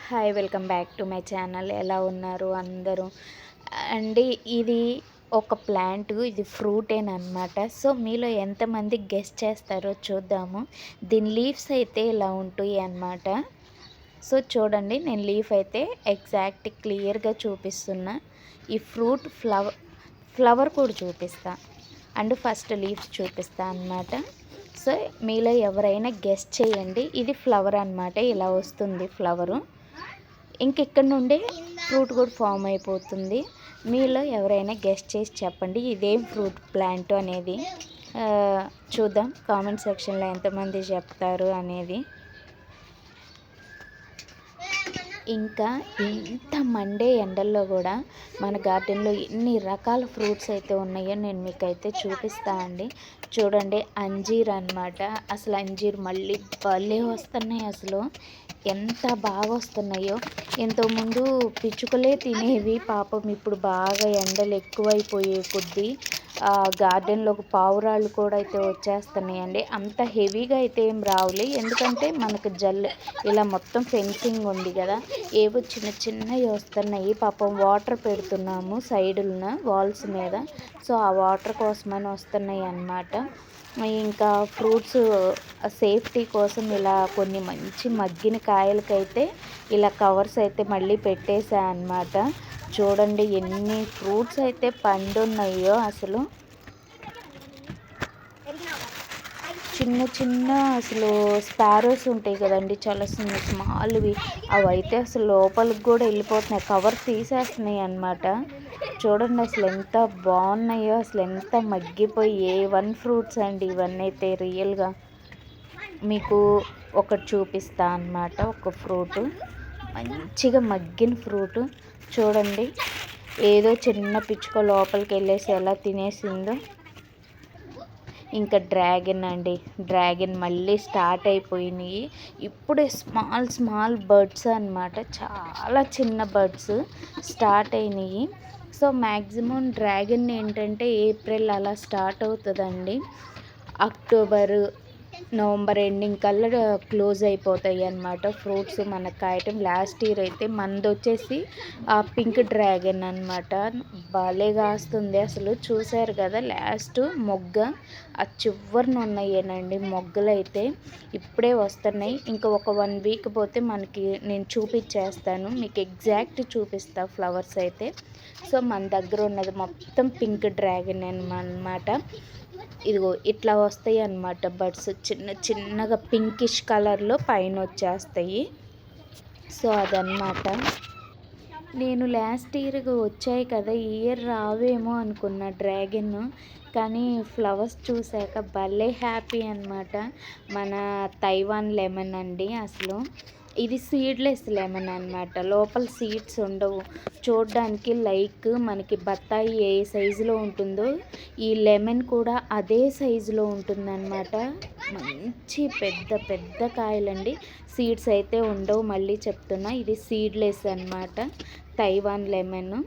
Hi, welcome back to my channel. ఎలా ఉన్నారు అందరూ? అండి, ఇది ఒక ప్లాంట్, ఇది ఫ్రూటేనమాట. సో మీలో ఎంతమంది గెస్ చేస్తారో చూద్దాము. దీని లీవ్స్ అయితే ఇలా ఉంటాయి అన్నమాట. సో చూడండి, నేను లీఫ్ అయితే ఎగ్జాక్ట్ క్లియర్గా చూపిస్తున్నా. ఈ ఫ్లవర్ కూడా చూపిస్తా అండ్ ఫస్ట్ లీవ్స్ చూపిస్తా అన్నమాట. సో మీలో ఎవరైనా గెస్ చేయండి. ఇది ఫ్లవర్ అన్నమాట. ఇలా వస్తుంది ఫ్లవరు. ఇంకెక్కడ నుండి ఫ్రూట్ కూడా ఫామ్ అయిపోతుంది. మీలో ఎవరైనా గెస్ట్ చేసి చెప్పండి ఇదేం ఫ్రూట్ ప్లాంట్ అనేది. చూద్దాం కామెంట్ సెక్షన్లో ఎంతమంది చెప్తారు అనేది. ఇంకా ఇంత మండే ఎండల్లో కూడా మన గార్డెన్లో ఎన్ని రకాల ఫ్రూట్స్ అయితే ఉన్నాయో నేను మీకైతే చూపిస్తా అండి. చూడండి, అంజీర్ అన్నమాట. అసలు అంజీర్ మళ్ళీ భలే వస్తున్నాయి. అసలు ఎంత బాగా వస్తున్నాయో. ఇంతకుముందు పిచ్చుకలే తినేవి పాపం. ఇప్పుడు బాగా ఎండలు ఎక్కువైపోయే కొద్దీ గార్డెన్లోకి పావురాళ్ళు కూడా అయితే వచ్చేస్తున్నాయండి. అంత హెవీగా అయితే ఏం రావులే, ఎందుకంటే మనకు ఇలా మొత్తం ఫెన్సింగ్ ఉంది కదా, ఏవో చిన్న చిన్నవి వస్తున్నాయి. పాపం వాటర్ పెడుతున్నాము సైడున వాల్స్ మీద. సో ఆ వాటర్ కోసమని వస్తున్నాయి అన్నమాట. ఇంకా ఫ్రూట్స్ సేఫ్టీ కోసం ఇలా కొన్ని మంచి మగ్గిన కాయలకైతే ఇలా కవర్స్ అయితే మళ్ళీ పెట్టేసా అన్నమాట. చూడండి ఎన్ని ఫ్రూట్స్ అయితే పండున్నాయో. అసలు చిన్న చిన్న అసలు స్పారోస్ ఉంటాయి కదండి, చాలా స్మాల్వి, అవి అయితే అసలు లోపలికి కూడా వెళ్ళిపోతున్నాయి, కవర్ తీసేస్తున్నాయి అన్నమాట. చూడండి అసలు ఎంత బాగున్నాయో, అసలు ఎంత మగ్గిపోయి A1 ఫ్రూట్స్ అండి ఇవన్నీ అయితే. రియల్గా మీకు ఒకటి చూపిస్తా అన్నమాట. ఒక ఫ్రూట్ మంచిగా మగ్గిన ఫ్రూట్ చూడండి. ఏదో చిన్న పిచ్చుక లోపలికి వెళ్ళేసి ఎలా తినేసిందో. ఇంకా డ్రాగన్ అండి, డ్రాగన్ మళ్ళీ స్టార్ట్ అయిపోయినాయి. ఇప్పుడే స్మాల్ బర్డ్స్ అన్నమాట, చాలా చిన్న బర్డ్స్ స్టార్ట్ అయినాయి. సో మ్యాక్సిమం డ్రాగన్ ఏంటంటే ఏప్రిల్ అలా స్టార్ట్ అవుతుందండి. అక్టోబర్ నవంబర్ ఎండింగ్ కల్లా క్లోజ్ అయిపోతాయి అన్నమాట ఫ్రూట్స్ మనకు కాయటం. లాస్ట్ ఇయర్ అయితే మనది వచ్చేసి ఆ పింక్ డ్రాగన్ అన్నమాట. భలే కాస్తుంది అసలు. చూసారు కదా లాస్ట్ మొగ్గ, ఆ చివరిన ఉన్నాయేనండి మొగ్గలు అయితే. ఇప్పుడే వస్తున్నాయి. ఇంకా ఒక 1 వీక్ పోతే మనకి నేను చూపించేస్తాను మీకు, ఎగ్జాక్ట్ చూపిస్తా ఫ్లవర్స్ అయితే. సో మన దగ్గర ఉన్నది మొత్తం పింక్ డ్రాగన్ అన్నమాట. ఇదిగో ఇట్లా వస్తాయి అన్నమాట బడ్స్, చిన్న చిన్నగా పింకిష్ కలర్లో పైన వచ్చేస్తాయి. సో అదన్నమాట. నేను లాస్ట్ ఇయర్ వచ్చాయి కదా, ఈ ఇయర్ రావేమో అనుకున్న డ్రాగన్, కానీ ఫ్లవర్స్ చూశాక భలే హ్యాపీ అన్నమాట. మన తైవాన్ లెమన్ అండి. అసలు ఇది సీడ్లెస్ లెమన్ అన్నమాట, లోపల సీడ్స్ ఉండవు. చూడడానికి లైక్ మనకి బత్తాయి ఏ సైజులో ఉంటుందో ఈ లెమన్ కూడా అదే సైజులో ఉంటుందన్నమాట. మంచి పెద్ద పెద్ద కాయలండి. సీడ్స్ అయితే ఉండవు, మళ్ళీ చెప్తున్నా. ఇది సీడ్లెస్ అన్నమాట, తైవాన్ లెమన్.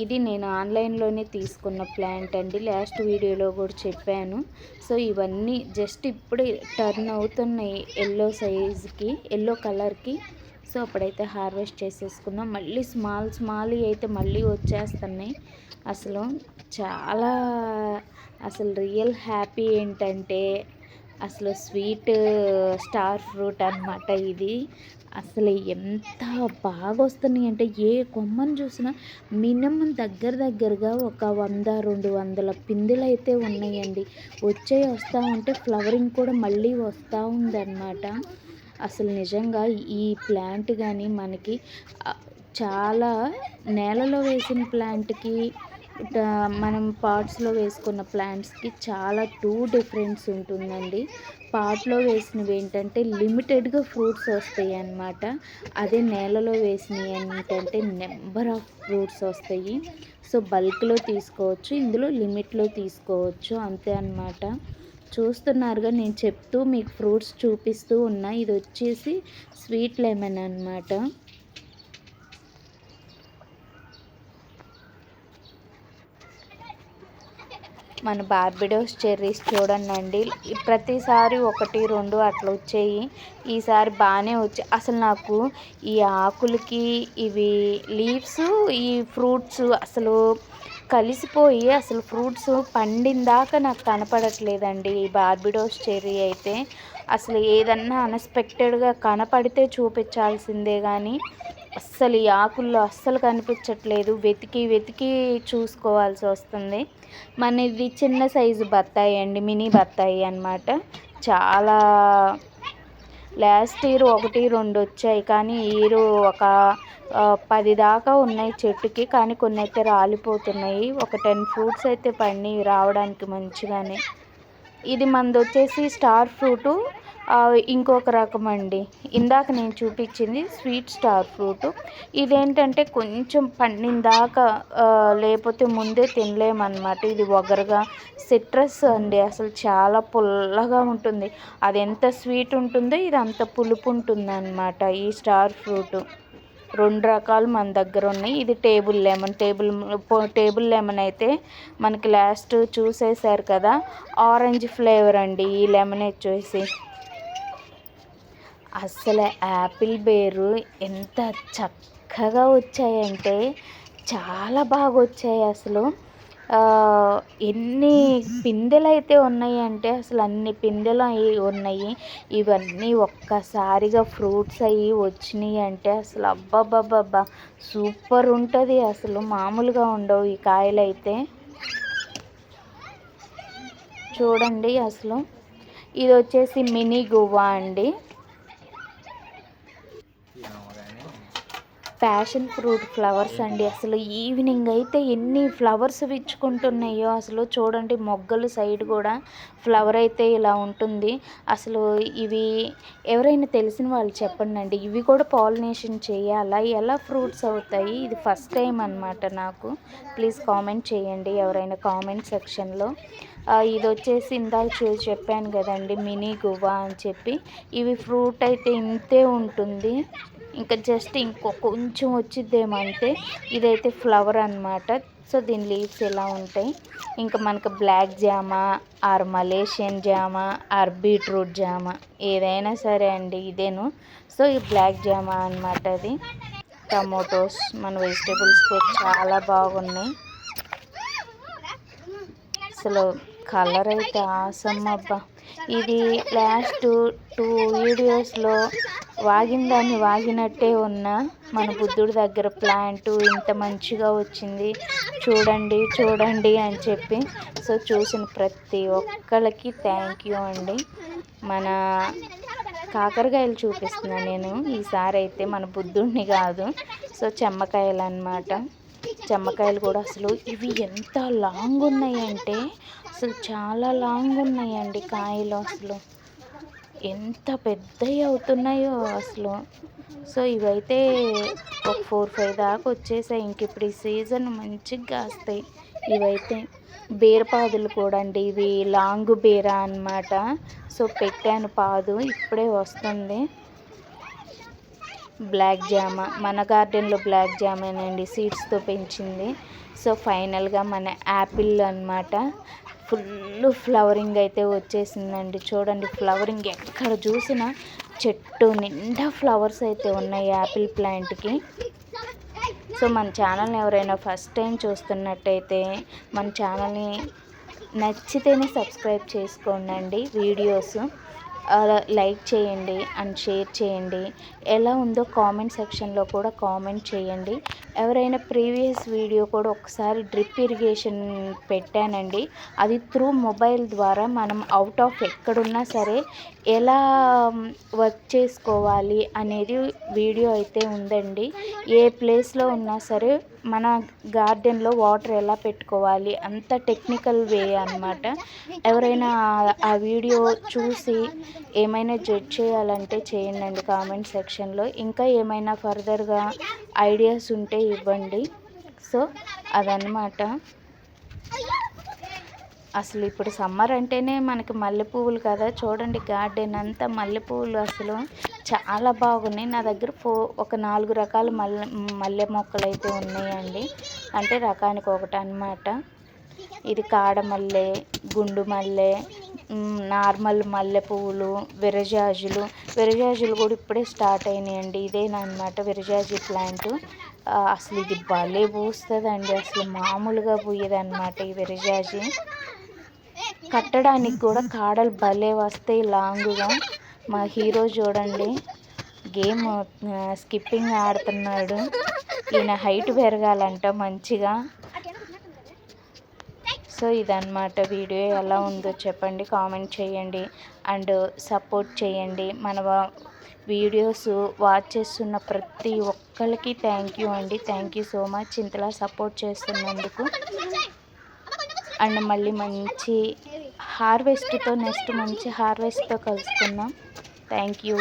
ఇది నేను ఆన్లైన్లోనే తీసుకున్న ప్లాంట్ అండి, లాస్ట్ వీడియోలో కూడా చెప్పాను. సో ఇవన్నీ జస్ట్ ఇప్పుడే టర్న్ అవుతున్నాయి ఎల్లో సైజ్కి, ఎల్లో కలర్కి. సో అప్పుడైతే హార్వెస్ట్ చేసేసుకున్నాం. మళ్ళీ స్మాల్ అయితే మళ్ళీ వచ్చేస్తున్నాయి. అసలు చాలా అసలు రియల్ హ్యాపీ ఏంటంటే అసలు స్వీట్ స్టార్ ఫ్రూట్ అన్నమాట ఇది. అసలు ఎంత బాగా వస్తున్నాయి అంటే ఏ కొమ్మను చూసినా మినిమం దగ్గరగా ఒక 100-200 పిందెలు అయితే ఉన్నాయండి. వస్తూ ఉంటే ఫ్లవరింగ్ కూడా మళ్ళీ వస్తూ ఉందన్నమాట. అసలు నిజంగా ఈ ప్లాంట్ కానీ మనకి చాలా నేలలో వేసిన ప్లాంట్కి మనం పాట్స్లో వేసుకున్న ప్లాంట్స్కి చాలా డిఫరెన్స్ ఉంటుందండి. పాట్లో వేసినవి ఏంటంటే లిమిటెడ్గా ఫ్రూట్స్ వస్తాయి అన్నమాట. అదే నేలలో వేసినవి ఏంటంటే నెంబర్ ఆఫ్ ఫ్రూట్స్ వస్తాయి. సో బల్క్లో తీసుకోవచ్చు, ఇందులో లిమిట్లో తీసుకోవచ్చు, అంతే అన్నమాట. చూస్తున్నారుగా, నేను చెప్తూ మీకు ఫ్రూట్స్ చూపిస్తూ ఉన్నా. ఇది వచ్చేసి స్వీట్ లెమన్ అన్నమాట. మన బార్బిడోస్ చెర్రీస్ చూడండి, ప్రతిసారి 1, 2 అట్లా వచ్చాయి. ఈసారి బాగానే వచ్చాయి. అసలు నాకు ఈ ఆకులకి ఇవి లీవ్స్, ఈ ఫ్రూట్స్ అసలు కలిసిపోయి అసలు ఫ్రూట్స్ పండిందాక నాకు కనపడట్లేదండి. ఈ బార్బిడోస్ చెర్రీ అయితే అసలు ఏదన్నా అన్ఎక్స్పెక్టెడ్గా కనపడితే చూపించాల్సిందే కానీ అస్సలు ఈ ఆకుల్లో అస్సలు కనిపించట్లేదు. వెతికి వెతికి చూసుకోవాల్సి వస్తుంది. మన ఇది చిన్న సైజు బత్తాయి అండి, మినీ బత్తాయి అన్నమాట. చాలా లాస్ట్ ఇయర్ 1, 2 వచ్చాయి, కానీ ఈ ఇయర్ ఒక 10 దాకా ఉన్నాయి చెట్టుకి. కానీ కొన్ని అయితే రాలిపోతున్నాయి. ఒక 10 ఫ్రూట్స్ అయితే పడినాయి రావడానికి మంచిగానే. ఇది మనది వచ్చేసి స్టార్ ఫ్రూటు, ఇంకొక రకం అండి. ఇందాక నేను చూపించింది స్వీట్ స్టార్ ఫ్రూటు. ఇదేంటంటే కొంచెం పండిందాక లేకపోతే ముందే తినలేమన్నమాట. ఇది ఒగరుగా సిట్రస్ అండి, అసలు చాలా పుల్లగా ఉంటుంది. అది ఎంత స్వీట్ ఉంటుందో ఇది అంత పులుపు ఉంటుంది అన్నమాట. ఈ స్టార్ ఫ్రూటు 2 రకాలు మన దగ్గర ఉన్నాయి. ఇది టేబుల్ లెమన్ అయితే మనకి లాస్ట్ చూసేశారు కదా, ఆరెంజ్ ఫ్లేవర్ అండి ఈ లెమన్ వచ్చేసి. అసలు యాపిల్ బేరు ఎంత చక్కగా వచ్చాయంటే చాలా బాగా వచ్చాయి. అసలు ఎన్ని పిందెలు అయితే ఉన్నాయి అంటే అసలు అన్ని పిందెలు అవి ఉన్నాయి. ఇవన్నీ ఒక్కసారిగా ఫ్రూట్స్ అవి వచ్చినాయి అంటే అసలు అబ్బబ్బబ్బబ్బా సూపర్ ఉంటుంది. అసలు మామూలుగా ఉండవు ఈ కాయలు అయితే. చూడండి అసలు ఇది వచ్చేసి మినీ గువ్వా అండి, ప్యాషన్ ఫ్రూట్ ఫ్లవర్స్ అండి. అసలు ఈవినింగ్ అయితే ఎన్ని ఫ్లవర్స్ విచ్చుకుంటున్నాయో అసలు చూడండి. మొగ్గలు సైడ్ కూడా ఫ్లవర్ అయితే ఇలా ఉంటుంది. అసలు ఇవి ఎవరైనా తెలిసిన వాళ్ళు చెప్పండి అండి, ఇవి కూడా పాలినేషన్ చేయాలా, ఎలా ఫ్రూట్స్ అవుతాయి? ఇది ఫస్ట్ టైం అన్నమాట నాకు. ప్లీజ్ కామెంట్ చేయండి ఎవరైనా కామెంట్ సెక్షన్లో. ఇది వచ్చేసి ఇందాక చెప్పాను కదండి మినీ గువ్వా అని చెప్పి. ఇవి ఫ్రూట్ అయితే ఇంతే ఉంటుంది, ఇంకా జస్ట్ కొంచెం వచ్చిద్దేమో అంతే. ఇదైతే ఫ్లవర్ అన్నమాట. సో దీని లీవ్స్ ఎలా ఉంటాయి. ఇంకా మనకు బ్లాక్ జామా ఆర్ మలేషియన్ జామా ఆర్ బీట్రూట్ జామా ఏదైనా సరే అండి ఇదేను. సో ఈ బ్లాక్ జామా అన్నమాట. అది టమోటోస్ మన వెజిటేబుల్స్ కూడా చాలా బాగున్నాయి. అసలు కలర్ అయితే ఆసమ్ అబ్బా. ఇది లాస్ట్ 2 వీడియోస్లో వాగిందాన్ని వాగినట్టే ఉన్న మన బుద్ధుడి దగ్గర ప్లాంట్ ఇంత మంచిగా వచ్చింది చూడండి చూడండి అని చెప్పి. సో చూసిన ప్రతి ఒక్కరికి థ్యాంక్ యూ అండి. మన కాకరకాయలు చూపిస్తున్నాను నేను ఈసారి అయితే, మన బుద్ధుడిని కాదు. సో చెమ్మకాయలు అన్నమాట. చెమ్మకాయలు కూడా అసలు ఇవి ఎంత లాంగ్ ఉన్నాయంటే అసలు చాలా లాంగ్ ఉన్నాయండి కాయలు. అసలు ఎంత పెద్దవి అవుతున్నాయో అసలు. సో ఇవైతే ఒక 4, 5 దాకా వచ్చేసాయి. ఇంక ఇప్పుడు ఈ సీజన్ మంచిగా కాస్తాయి ఇవైతే. బీరపాదులు కూడా అండి, ఇవి లాంగ్ బీర అన్నమాట. సో పెట్టాను పాదు, ఇప్పుడే వస్తుంది. బ్లాక్ జామా మన గార్డెన్లో బ్లాక్ జామేనండి, సీడ్స్తో పెంచింది. సో ఫైనల్గా మన యాపిల్ అన్నమాట. ఫుల్ ఫ్లవరింగ్ అయితే వచ్చేసిందండి. చూడండి ఫ్లవరింగ్ ఎక్కడ చూసినా చెట్టు నిండా ఫ్లవర్స్ అయితే ఉన్నాయి యాపిల్ ప్లాంట్కి. సో మన ఛానల్ని ఎవరైనా ఫస్ట్ టైం చూస్తున్నట్టయితే మన ఛానల్ని నచ్చితేనే సబ్స్క్రైబ్ చేసుకోండి. వీడియోస్ లైక్ చేయండి అండ్ షేర్ చేయండి. ఎలా ఉందో కామెంట్ సెక్షన్లో కూడా కామెంట్ చేయండి. ఎవరైనా ప్రీవియస్ వీడియో కూడా ఒకసారి డ్రిప్ ఇరిగేషన్ పెట్టానండి. అది త్రూ మొబైల్ ద్వారా మనం అవుట్ ఆఫ్ ఎక్కడున్నా సరే ఎలా వర్క్ చేసుకోవాలి అనేది వీడియో అయితే ఉందండి. ఏ ప్లేస్లో ఉన్నా సరే మన గార్డెన్లో వాటర్ ఎలా పెట్టుకోవాలి అంత టెక్నికల్ వే అన్నమాట. ఎవరైనా ఆ వీడియో చూసి ఏమైనా జడ్జ్ చేయాలంటే చేయండి కామెంట్ సెక్షన్లో. ఇంకా ఏమైనా ఫర్దర్గా ఐడియాస్ ఉంటే ఇవ్వండి. సో అదన్నమాట. అసలు ఇప్పుడు సమ్మర్ అంటేనే మనకి మల్లెపువ్వులు కదా. చూడండి గార్డెన్ అంతా మల్లెపువ్వులు అసలు చాలా బాగున్నాయి. నా దగ్గర ఒక 4 రకాల మల్లె మొక్కలు అయితే ఉన్నాయండి. అంటే రకానికి ఒకటి అన్నమాట. ఇది కాడమల్లె, గుండు మల్లె, నార్మల్ మల్లె పువ్వులు, విరజాజులు కూడా ఇప్పుడే స్టార్ట్ అయినాయండి. ఇదేనమాట విరజాజి ప్లాంట్. అసలు ఇది భలే పూస్తుందండి, అసలు మామూలుగా పూయదన్నమాట ఈ విరజాజి. కట్టడానికి కూడా కాడలు భలే వస్తాయి లాంగుగా. మా హీరో చూడండి గేమ్ స్కిప్పింగ్ ఆడుతున్నాడు. ఈయన హైట్ పెరగాలంట మంచిగా. సో ఇదన్నమాట వీడియో. ఎలా ఉందో చెప్పండి, కామెంట్ చేయండి అండ్ సపోర్ట్ చేయండి. మన వీడియోస్ వాచ్ చేస్తున్న ప్రతి ఒక్కరికి థ్యాంక్ యూ అండి. థ్యాంక్ యూ సో మచ్ ఇంతలా సపోర్ట్ చేస్తున్నందుకు. అండ్ మళ్ళీ మంచి హార్వెస్ట్తో నెక్స్ట్ మంచి హార్వెస్ట్తో కలుసుకుందాం. Thank you.